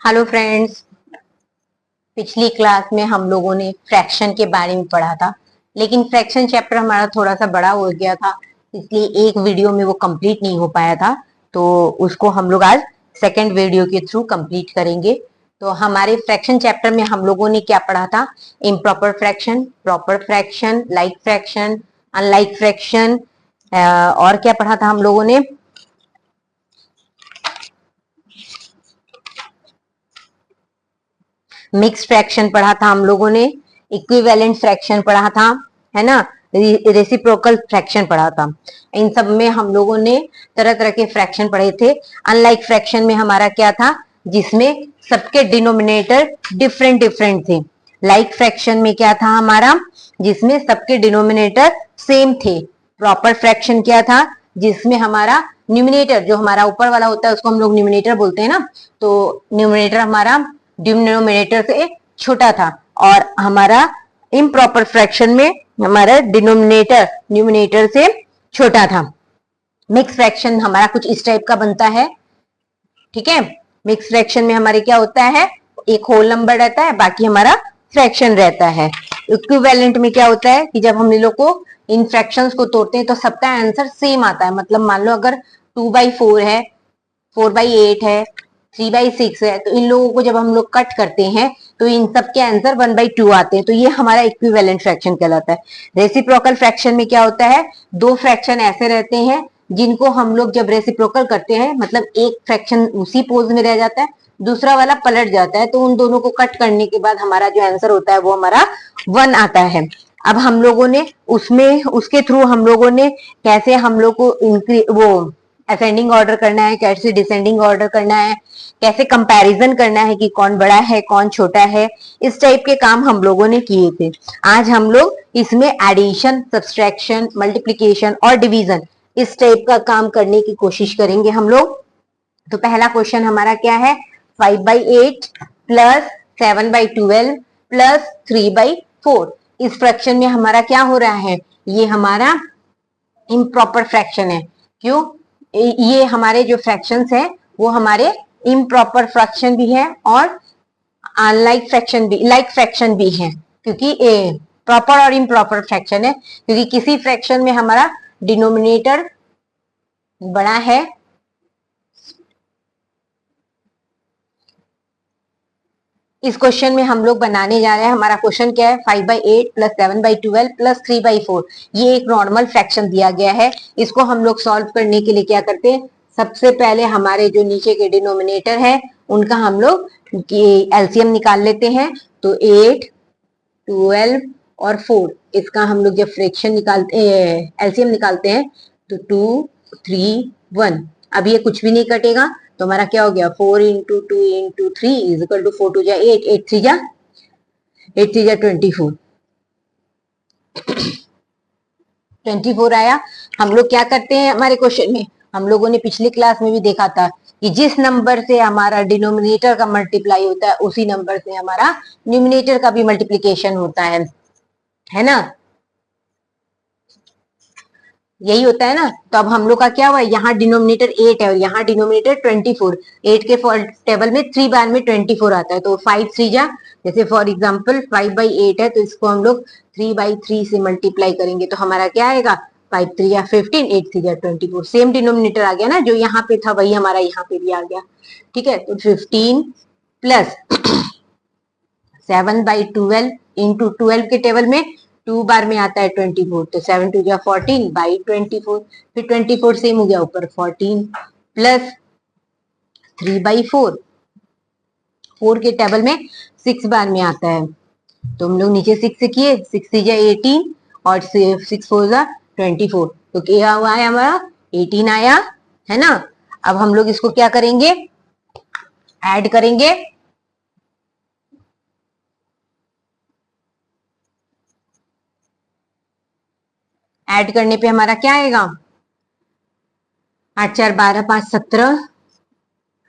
Hello friends. पिछली class में हम लोगों ने फ्रैक्शन के बारे में पढ़ा था, लेकिन फ्रैक्शन चैप्टर हमारा थोड़ा सा बड़ा हो गया था, इसलिए एक वीडियो में वो कंप्लीट नहीं हो पाया था। तो उसको हम लोग आज सेकंड वीडियो के थ्रू कंप्लीट करेंगे। तो हमारे फ्रैक्शन चैप्टर में हम लोगों ने क्या पढ़ा था? Improper fraction, proper fraction, like fraction, unlike fraction, और क्या पढ़ा था हम लोगों ने? मिक्स फ्रैक्शन पढ़ा था हम लोगों ने, इक्विवेलेंट फ्रैक्शन पढ़ा था, है ना, रेसिप्रोकल फ्रैक्शन पढ़ा था। इन सब में हम लोगों ने तरह तरह के फ्रैक्शन पढ़े थे। अनलाइक फ्रैक्शन में हमारा क्या था? जिसमें सबके डिनोमिनेटर डिफरेंट डिफरेंट थे। लाइक फ्रैक्शन में क्या था हमारा? जिसमें सबके डिनोमिनेटर सेम थे। प्रॉपर फ्रैक्शन क्या था? जिसमें हमारा न्यूमिनेटर, जो हमारा ऊपर वाला होता है उसको हम लोग न्यूमिनेटर बोलते हैं ना, तो न्यूमिनेटर हमारा डिनोमिनेटर से छोटा था। और हमारा इम्प्रॉपर फ्रैक्शन में हमारा डिनोमिनेटर न्यूमिनेटर से छोटा था। मिक्स फ्रैक्शन हमारा कुछ इस टाइप का बनता है, ठीक है। मिक्स फ्रैक्शन में हमारे क्या होता है? एक होल नंबर रहता है, बाकी हमारा फ्रैक्शन रहता है। इक्विवेलेंट में क्या होता है कि जब हम लोग को इन फ्रैक्शंस को तोड़ते हैं तो सबका आंसर सेम आता है। मतलब मान लो अगर 2/4 है, 4/8 है, 3/6 है, तो इन लोगों को जब हम लोग कट करते हैं तो इन सब के आंसर 1/2 आते हैं। तो ये हमारा इक्विवेलेंट फ्रैक्शन कहलाता है। रेसिप्रोकल फ्रैक्शन में क्या होता है? दो फ्रैक्शन ऐसे रहते हैं जिनको हम लोग जब रेसिप्रोकल करते हैं, मतलब एक फ्रैक्शन उसी पोज में रह जाता है, दूसरा वाला पलट जाता है, तो उन दोनों को कट करने के बाद हमारा जो आंसर होता है वो हमारा 1 आता है। अब हम लोगों ने उसमें उसके थ्रू हम लोगों ने कैसे हम लोग को वो असेंडिंग ऑर्डर करना है, कैसे डिसेंडिंग ऑर्डर करना है, कैसे कंपैरिजन करना है कि कौन बड़ा है कौन छोटा है, इस टाइप के काम हम लोगों ने किए थे। आज हम लोग इसमें एडिशन, सब्सट्रैक्शन, मल्टीप्लीकेशन और डिवीजन, इस टाइप का काम करने की कोशिश करेंगे हम लोग। तो पहला क्वेश्चन हमारा क्या है? 5/8 प्लस 7/12 प्लस 3/4। इस फ्रैक्शन में हमारा क्या हो रहा है? ये हमारा इम्प्रॉपर फ्रैक्शन है। क्यों? ये हमारे जो फ्रैक्शंस है वो हमारे इम्प्रॉपर फ्रैक्शन भी है और अनलाइक फ्रैक्शन भी, लाइक फ्रैक्शन भी है। क्योंकि प्रॉपर और इम्प्रॉपर फ्रैक्शन है क्योंकि किसी फ्रैक्शन में हमारा डिनोमिनेटर बड़ा है, इस क्वेश्चन में हम लोग बनाने जा रहे हैं। हमारा क्वेश्चन क्या है? 5/8 प्लस 7/12 प्लस 3/4। ये एक नॉर्मल फ्रैक्शन दिया गया है। इसको हम लोग सॉल्व करने के लिए क्या करते हैं? सबसे पहले हमारे जो नीचे के डिनोमिनेटर है उनका हम लोग एलसीएम निकाल लेते हैं। तो 8, 12 और 4, इसका हम लोग जब फ्रैक्शन निकालते एलसीएम निकालते हैं तो 2, 3, 1। अब ये कुछ भी नहीं कटेगा तो हमारा क्या हो गया? 4 into 2 into 3 is equal to 4 2 जा 8, 8 3 जा 24, 24 आया। हम लोग क्या करते हैं हमारे क्वेश्चन में? हम लोगों ने पिछली क्लास में भी देखा था कि जिस नंबर से हमारा डिनोमिनेटर का मल्टीप्लाई होता है उसी नंबर से हमारा न्यूमिनेटर का भी मल्टीप्लीकेशन होता है ना? यही होता है ना। तो अब हम लोग का क्या हुआ? यहाँ डिनोमिनेटर 8 है और यहाँ डिनोमिनेटर 24। 8 के टेबल में 3 बार में 24 आता है, तो 5 3 जा, जैसे फॉर एग्जाम्पल 5/8 है तो इसको हम लोग 3/3 से मल्टीप्लाई करेंगे तो हमारा क्या आएगा? 5 3 जा 15, 8 3 जा 24। सेम डिनोमिनेटर आ गया ना, जो यहाँ पे था वही हमारा यहाँ पे भी आ गया। ठीक है, तो 15 प्लस 7/12 इंटू 12 के टेबल में 2 बार में आता है 24, तो 7 2 जा 14/24। फिर 24 सेम हो गया ऊपर 14 प्लस 3/4, 4 के टेबल में 6 बार में आता है, तो हम लोग नीचे 6 से किए, 6 3 जा 18 और 6 4 जा 24, तो क्या हुआ है हमारा? 18 आया, है ना। अब हम लोग इसको क्या करेंगे? ऐड करेंगे। ऐड करने पे हमारा क्या आएगा? 8 4 12 5 17,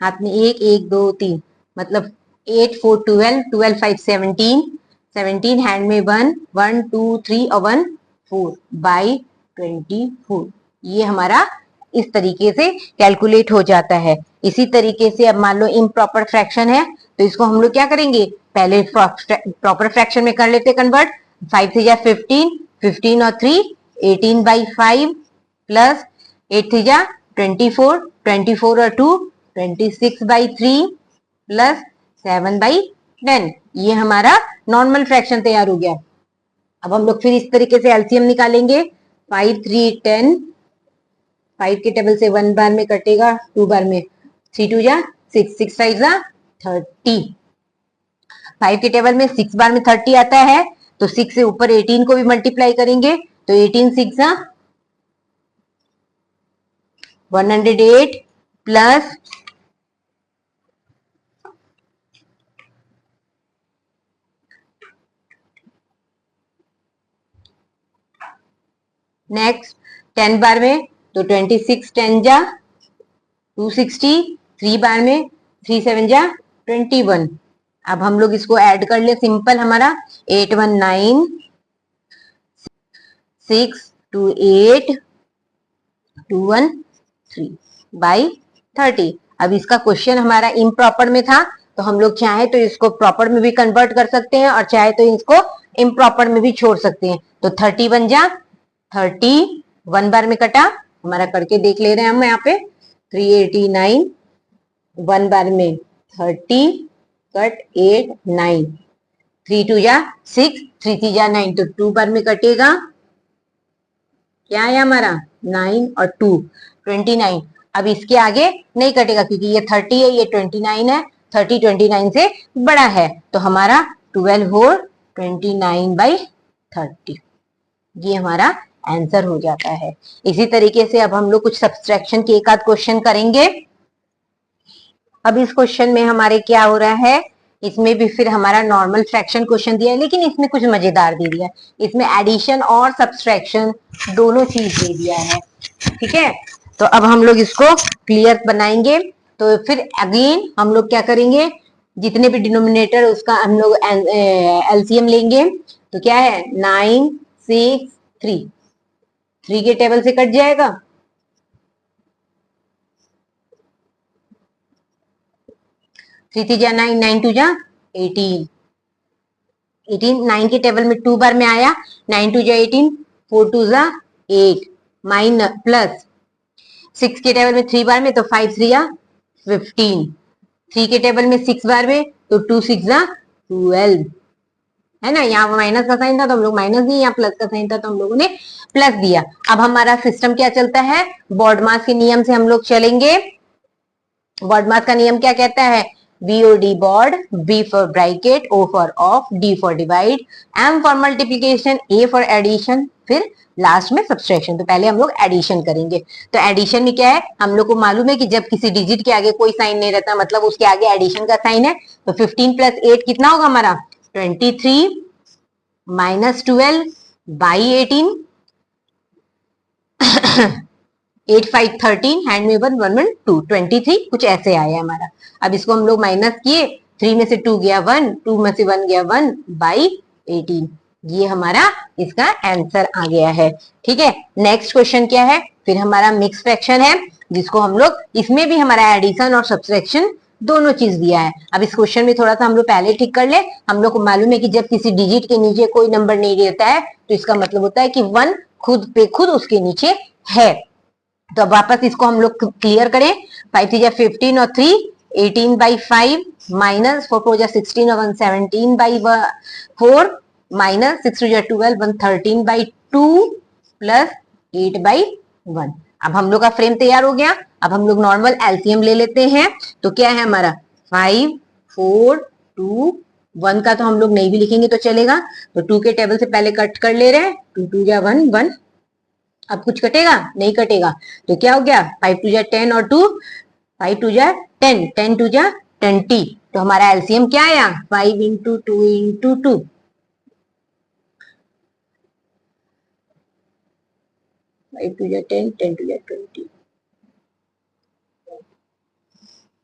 हाथ में 1 1 2 3, मतलब 8 4 12, 12 5 17, 17 हैंड में 1 1 2 3 और 1 4/24। ये हमारा इस तरीके से कैलकुलेट हो जाता है। इसी तरीके से अब मान लो इम्प्रॉपर फ्रैक्शन है तो इसको हम लोग क्या करेंगे, पहले प्रॉपर फ्रैक्शन में कर लेते कन्वर्ट। 5 3 जा 15, 15 और 3 18/5 प्लस 8 3 जा 24, 24 और 2 26/3 प्लस 7/10। ये हमारा नॉर्मल फ्रैक्शन तैयार हो गया। अब हम लोग फिर इस तरीके से एलसीएम निकालेंगे। 5 3 10, 5 के टेबल से 1 बार में कटेगा, 2 बार में 3 2 जा 6, 6 5 जा 30। 5 के टेबल में 6 बार में 30 आता है तो 6 से ऊपर 18 को भी मल्टीप्लाई करेंगे तो 18 6 जा 108 प्लस नेक्स्ट 10 बार में तो 26 10 जा 260, 3 बार में 3 7 जा 21। अब हम लोग इसको ऐड कर ले, सिंपल हमारा 819 628 213 बाई 30। अब इसका क्वेश्चन हमारा इम्प्रॉपर में था तो हम लोग चाहे तो इसको प्रॉपर में भी कन्वर्ट कर सकते हैं और चाहे तो इसको इम्प्रॉपर में भी छोड़ सकते हैं। तो 30 बन जा 30, 1 बार में कटा, हमारा करके देख ले रहे हैं हम यहाँ पे 389, 1 बार में 30 कट 8 9, 3 2 जा 6, 3 3 जा 9 तो 2 बार में कटेगा, क्या है हमारा 9 और 2 29। अब इसके आगे नहीं कटेगा क्योंकि ये 30 है ये 29 है, 30 29 से बड़ा है तो हमारा 12 और 29/30 ये हमारा आंसर हो जाता है। इसी तरीके से अब हम लोग कुछ सब्सट्रैक्शन के एक आध क्वेश्चन करेंगे। अब इस क्वेश्चन में हमारे क्या हो रहा है, इसमें भी फिर हमारा नॉर्मल फ्रैक्शन क्वेश्चन दिया है लेकिन इसमें कुछ मजेदार दे दिया है। इसमें एडिशन और सब्सट्रैक्शन दोनों चीज दे दिया है, ठीक है। तो अब हम लोग इसको क्लियर बनाएंगे। तो फिर अगेन हम लोग क्या करेंगे, जितने भी डिनोमिनेटर उसका हम लोग एलसीएम लेंगे। तो क्या है 9 6 3, 3 के टेबल से कट जाएगा, 3 3 जा 9, 9 2 जा 18, 18 9 के टेबल में 2 बार में आया, 9 2 जा 18, 4 2 जा 8 माइनस प्लस 6 के टेबल में 3 बार में तो 5 3 जा 15, 3 के टेबल में 6 बार में तो 2 6 जा 12 है ना। यहाँ माइनस का साइन था तो हम लोग माइनस दिए, यहाँ प्लस का साइन था तो हम लोगों ने प्लस दिया। अब हमारा सिस्टम क्या चलता है, बॉडमास के नियम से हम लोग चलेंगे। बॉडमास का नियम क्या कहता है, BOD BOD, B for bracket, O for of, D for divide, M for multiplication, A for addition, फिर लास्ट में सब्सट्रैक्शन। तो पहले हम लोग एडिशन करेंगे। तो एडिशन में क्या है, हम लोग को मालूम है कि जब किसी डिजिट के आगे कोई साइन नहीं रहता मतलब उसके आगे एडिशन का साइन है। तो 15 प्लस 8 कितना होगा हमारा 23 माइनस 12 बाई 18 8 5 13 हैंड में 1 1 1 2 23 कुछ ऐसे आया हमारा। अब इसको हम लोग माइनस किए, 3 में से 2 गया 1, 2 में से 1 गया 1 बाई 18। ये हमारा इसका आंसर आ गया है, ठीक है। नेक्स्ट क्वेश्चन क्या है, फिर हमारा मिक्स फ्रैक्शन है जिसको हम लोग, इसमें भी हमारा एडिशन और सब्सट्रैक्शन दोनों चीज दिया है। अब इस क्वेश्चन में थोड़ा सा हम लोग पहले ठीक कर ले। हम लोग को मालूम है कि जब किसी डिजिट के नीचे कोई नंबर नहीं रहता है तो इसका मतलब होता है कि 1 खुद पे खुद उसके नीचे है। तो अब वापस इसको हम लोग क्लियर करें। 5 3 जा 15 और 3 18/5 माइनस 4 4 जा 16 और 1 17/4 माइनस 6 2 जा 12 1 13/2 प्लस 8/1। अब हम लोग का फ्रेम तैयार हो गया। अब हम लोग नॉर्मल एलसीएम ले लेते हैं। तो क्या है हमारा 5 4 2 1 का तो हम लोग नहीं भी लिखेंगे तो चलेगा। तो 2 के टेबल से पहले कट कर ले रहे हैं, 2 2 जा 1 1। अब कुछ कटेगा नहीं कटेगा तो क्या हो गया 5 2 जा 10 और 2 5 2 जा 10 10 2 जा 20। तो हमारा एलसीएम क्या आया 5 इंटू 2 इंटू 2, 5 2 जा 10 10 2 जा 20,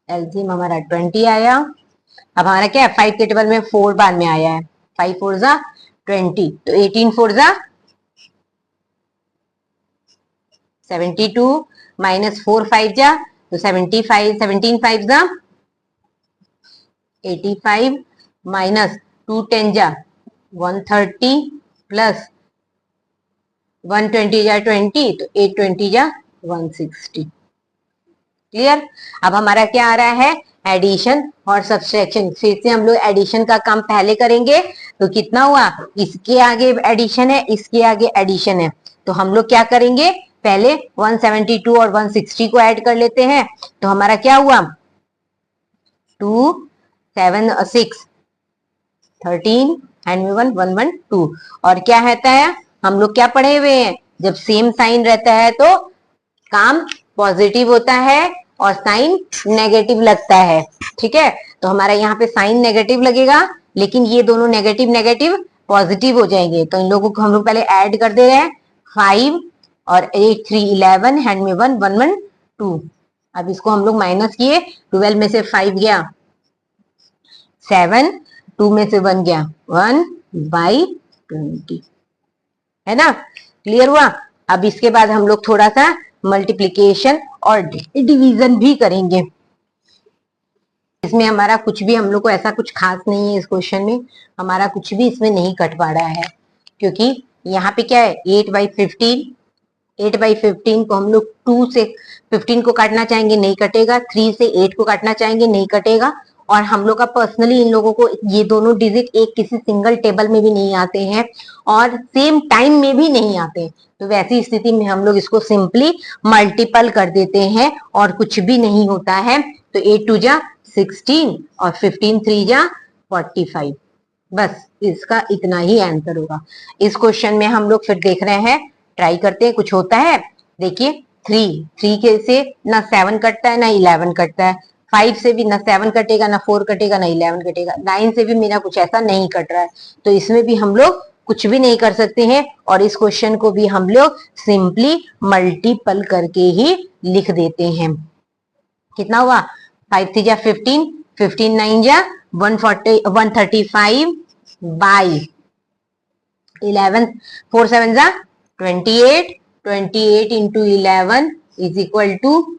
एलसीएम हमारा 20 आया। अब हमारा क्या है 5 के टेबल में 4 बार में आया है, 5 4 जा 20 तो 18 4 जा 72 माइनस 4 5 जा तो 75, 17 5 जा 85 माइनस 2 10 जा 130 प्लस 120 जा 20 तो 820 जा 160। क्लियर। अब हमारा क्या आ रहा है, एडिशन और सब्सट्रैक्शन। फिर से हम लोग एडिशन का काम पहले करेंगे। तो कितना हुआ, इसके आगे एडिशन है, इसके आगे एडिशन है, तो हम लोग क्या करेंगे, पहले 172 और 160 को ऐड कर लेते हैं। तो हमारा क्या हुआ, 2 7 6 13 एंड 1 1 1 2। और क्या रहता है, हम लोग क्या पढ़े हुए हैं, जब सेम साइन रहता है तो काम पॉजिटिव होता है और साइन नेगेटिव लगता है। ठीक है, तो हमारा यहाँ पे साइन नेगेटिव लगेगा, लेकिन ये दोनों नेगेटिव नेगेटिव पॉजिटिव हो जाएंगे। तो इन लोगों को हम लोग पहले ऐड कर दे रहे हैं, 5 और 8 3 11 हैंड में 1 1 1 2। अब इसको हम लोग माइनस किए, 12 में से 5 गया 7, 2 में से 1 गया 1 बाई 20, है ना। क्लियर हुआ। अब इसके बाद हम लोग थोड़ा सा मल्टीप्लीकेशन और डिवीजन भी करेंगे। इसमें हमारा कुछ भी, हम लोग को ऐसा कुछ खास नहीं है इस क्वेश्चन में, हमारा कुछ भी इसमें नहीं कट पा रहा है, क्योंकि यहाँ पे क्या है 8/15, 8/15 को हम लोग 2 से 15 को काटना चाहेंगे नहीं कटेगा, 3 से 8 को काटना चाहेंगे नहीं कटेगा। और हम लोग का पर्सनली इन लोगों को ये दोनों डिजिट एक किसी सिंगल टेबल में भी नहीं आते हैं और सेम टाइम में भी नहीं आते। तो वैसी स्थिति में हम लोग इसको सिंपली मल्टीपल कर देते हैं और कुछ भी नहीं होता है। तो 8 2 जा 16 और 15 3 जा 45। बस इसका इतना ही आंसर होगा। इस क्वेश्चन में हम लोग फिर देख रहे हैं, ट्राई करते हैं कुछ होता है। देखिए 3 के से ना 7 कटता है ना 11 कटता है, 5 से भी ना 7 कटेगा ना 4 कटेगा ना 11 कटेगा, 9 से भी मेरा कुछ ऐसा नहीं कट रहा है। तो इसमें भी हम लोग कुछ भी नहीं कर सकते हैं और इस क्वेश्चन को भी हम लोग सिंपली मल्टीपल करके ही लिख देते हैं। कितना हुआ, 5 3 जा 15, 15 9 जा 135 बाई 11, 4 7 जा 28, 28 into 11 is equal to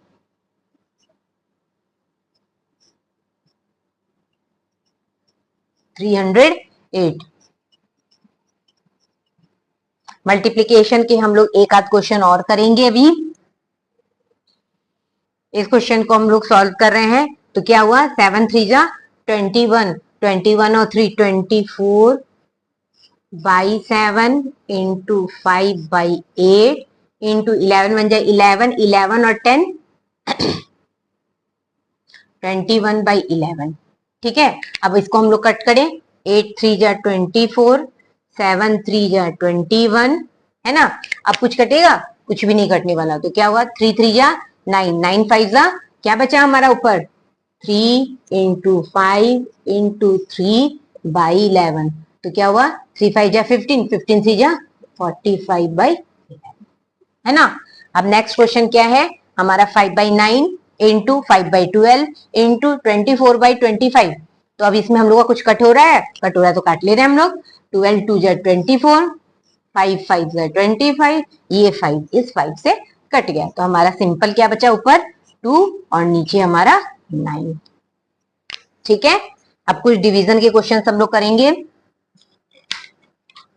308। Multiplication के हम लोग एक आध क्वेश्चन और करेंगे अभी। इस क्वेश्चन को हम लोग सॉल्व कर रहे हैं। तो क्या हुआ, 7 3 जा 21, 21 और 3 24 बाई 7 इंटू 5 बाई 8 इंटू 11 बन जाए 11, 11 और 10 21 बाई 11। ठीक है, अब इसको हम लोग कट करें, 8 3 जा 24, 7 3 जा 21, है ना। अब कुछ कटेगा, कुछ भी नहीं कटने वाला। तो क्या हुआ, 3 3 जा 9, 9 5 जा क्या बचा हमारा ऊपर, 3 इंटू 5 इंटू 3 बाई 11। तो क्या हुआ, 3 5 जा 15, 15 3 जा 45 बाई 11, है ना। अब नेक्स्ट क्वेश्चन क्या है हमारा, 5/9 इंटू 5/12 इंटू 24/25। तो अब इसमें हम लोग का कुछ कट हो रहा है, कट हो रहा है तो काट ले रहे हैं हम लोग। 12 2 जा 24, 5 5 जा 25, ये 5 इस 5 से कट गया। तो हमारा सिंपल क्या बचा, ऊपर 2 और नीचे हमारा 9। ठीक है, अब कुछ डिवीजन के क्वेश्चन हम लोग करेंगे।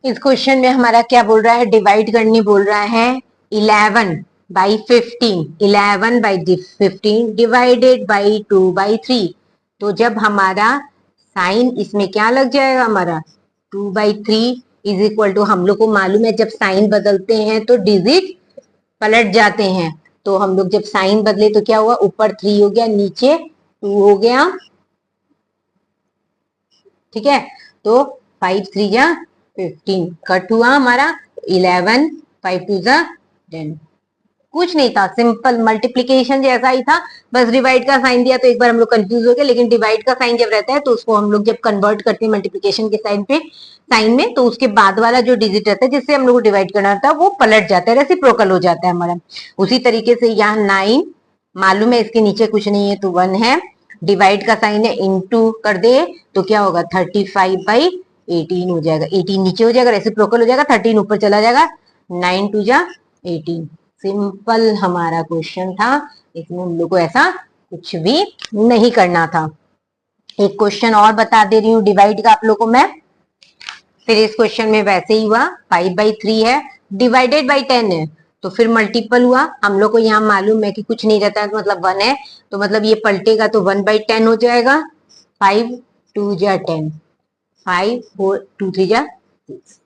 इस क्वेश्चन में हमारा क्या बोल रहा है, डिवाइड करनी बोल रहा है 11/15, 11/15 डिवाइडेड बाई 2/3। तो जब हमारा साइन इसमें क्या लग जाएगा, हमारा 2/3 इज इक्वल टू, हम लोग को मालूम है जब साइन बदलते हैं तो डिजिट पलट जाते हैं। तो हम लोग जब साइन बदले तो क्या हुआ, ऊपर 3 हो गया नीचे 2 हो गया। ठीक है, तो 5 3 जा 15 कट हुआ हमारा 11, 5 2 जा 10। कुछ नहीं था, सिंपल मल्टीप्लीकेशन जैसा ही था, बस डिवाइड का साइन दिया तो एक बार हम लोग कंफ्यूज हो गए। लेकिन डिवाइड का साइन जब रहता है तो उसको हम लोग जब कन्वर्ट करते हैं मल्टीप्लीकेशन के साइन में, तो उसके बाद वाला जो डिजिट रहता है जिससे हम लोग को डिवाइड करना रहता है वो पलट जाता है, रेसिप्रोकल हो जाता है हमारा। उसी तरीके से यहाँ 9 मालूम है इसके नीचे कुछ नहीं है तो 1 है, डिवाइड का साइन है, इंटू कर दे तो क्या होगा 35/18 हो जाएगा। 18 नीचे हो जाएगा, रेसिप्रोकल हो जाएगा, 13 ऊपर चला जाएगा, 9 2 जा 18। सिंपल हमारा क्वेश्चन था, इसमें हम लोग को ऐसा कुछ भी नहीं करना था। एक क्वेश्चन और बता दे रही हूँ डिवाइड का आप लोग को मैं। फिर इस क्वेश्चन में वैसे ही हुआ, 5/3 है डिवाइडेड बाई 10 है, तो फिर मल्टीपल हुआ। हम लोग को यहाँ मालूम है कि कुछ नहीं रहता है तो मतलब 1 है, तो मतलब ये पलटेगा तो 1/10 हो जाएगा। 5 2 जा 10, 5 4 2 3 जा 6।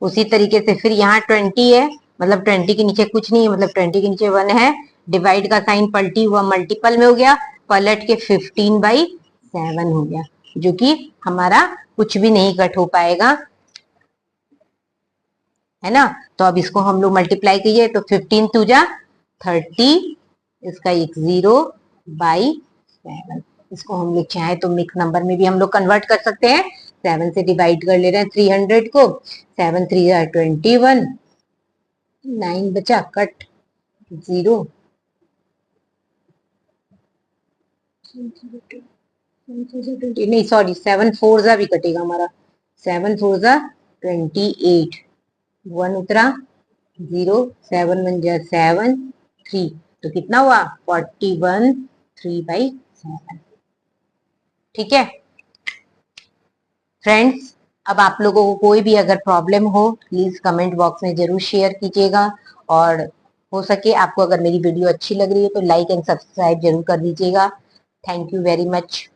उसी तरीके से फिर यहाँ 20 है, मतलब 20 के नीचे कुछ नहीं है, मतलब 20 के नीचे 1 है, डिवाइड का साइन पलटी हुआ मल्टीपल में हो गया, पलट के 15/7 हो गया, जो कि हमारा कुछ भी नहीं कट हो पाएगा, है ना। तो अब इसको हम लोग मल्टीप्लाई कीजिए तो 15 2 जा 30, इसका एक 0/7। इसको हम लोग चाहे तो मिक्स नंबर में भी हम लोग कन्वर्ट कर सकते हैं। 7 से डिवाइड कर ले रहे हैं 300 को, 7 3 जा 21, 9 बचा कट 0, नहीं सॉरी 7 4 जा भी कटेगा हमारा, 7 4 जा 28, 1 उतरा 0, 7 1 जा 7 3, तो कितना हुआ 41 3/7। ठीक है फ्रेंड्स, अब आप लोगों को कोई भी अगर प्रॉब्लम हो प्लीज कमेंट बॉक्स में जरूर शेयर कीजिएगा, और हो सके आपको अगर मेरी वीडियो अच्छी लग रही है तो लाइक एंड सब्सक्राइब जरूर कर दीजिएगा। Thank you very much.